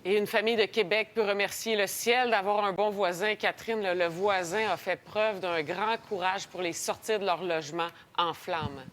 Et une famille de Québec peut remercier le ciel d'avoir un bon voisin. Catherine, le voisin a fait preuve d'un grand courage pour les sortir de leur logement en flammes.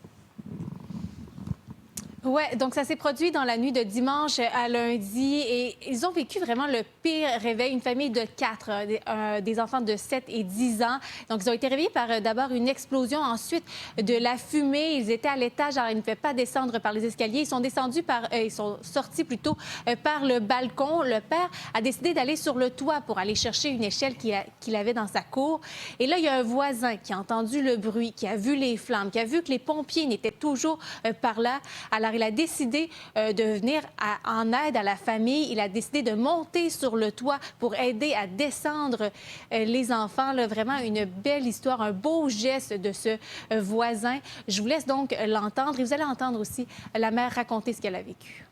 Oui, donc ça s'est produit dans la nuit de dimanche à lundi et ils ont vécu vraiment le pire réveil. Une famille de 4, des enfants de 7 et 10 ans. Donc, ils ont été réveillés par d'abord une explosion, ensuite de la fumée. Ils étaient à l'étage, alors ils ne pouvaient pas descendre par les escaliers. Ils sont sortis plutôt par le balcon. Le père a décidé d'aller sur le toit pour aller chercher une échelle qu'il avait dans sa cour. Et là, il y a un voisin qui a entendu le bruit, qui a vu les flammes, qui a vu que les pompiers n'étaient toujours par là. Alors, il a décidé de venir en aide à la famille. Il a décidé de monter sur le toit pour aider à descendre les enfants. Là, vraiment une belle histoire, un beau geste de ce voisin. Je vous laisse donc l'entendre et vous allez entendre aussi la mère raconter ce qu'elle a vécu.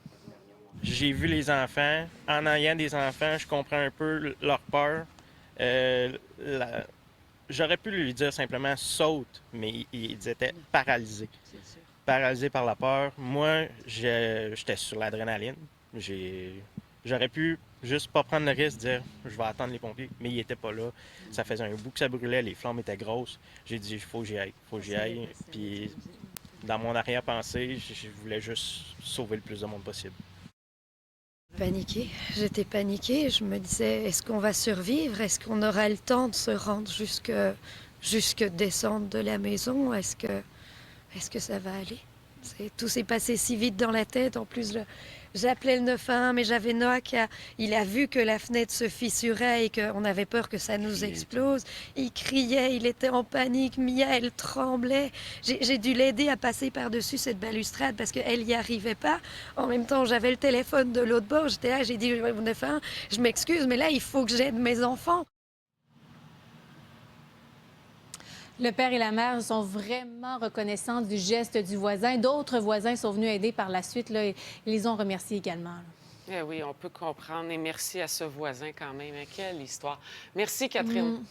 J'ai vu les enfants. En ayant des enfants, je comprends un peu leur peur. J'aurais pu lui dire simplement saute, mais ils étaient paralysés. Paralysé par la peur. Moi, j'étais sur l'adrénaline. J'aurais pu juste pas prendre le risque de dire je vais attendre les pompiers, mais ils n'étaient pas là. Ça faisait un bout que ça brûlait, les flammes étaient grosses. J'ai dit il faut que j'y aille, il faut que j'y aille. Puis dans mon arrière-pensée, je voulais juste sauver le plus de monde possible. Paniquée, j'étais paniquée. Je me disais est-ce qu'on va survivre? Est-ce qu'on aura le temps de se rendre jusque descendre de la maison? Est-ce que ça va aller? Tout s'est passé si vite dans la tête. En plus, j'appelais le 911, mais j'avais Noah il a vu que la fenêtre se fissurait et qu'on avait peur que ça nous explose. Il criait, il était en panique. Mia, elle tremblait. J'ai dû l'aider à passer par-dessus cette balustrade parce qu'elle n'y arrivait pas. En même temps, j'avais le téléphone de l'autre bord. J'étais là, j'ai dit au 911, je m'excuse, mais là, il faut que j'aide mes enfants. Le père et la mère sont vraiment reconnaissants du geste du voisin. D'autres voisins sont venus aider par la suite. Là, et ils les ont remerciés également. Là. Eh oui, on peut comprendre. Et merci à ce voisin quand même. Quelle histoire. Merci, Catherine.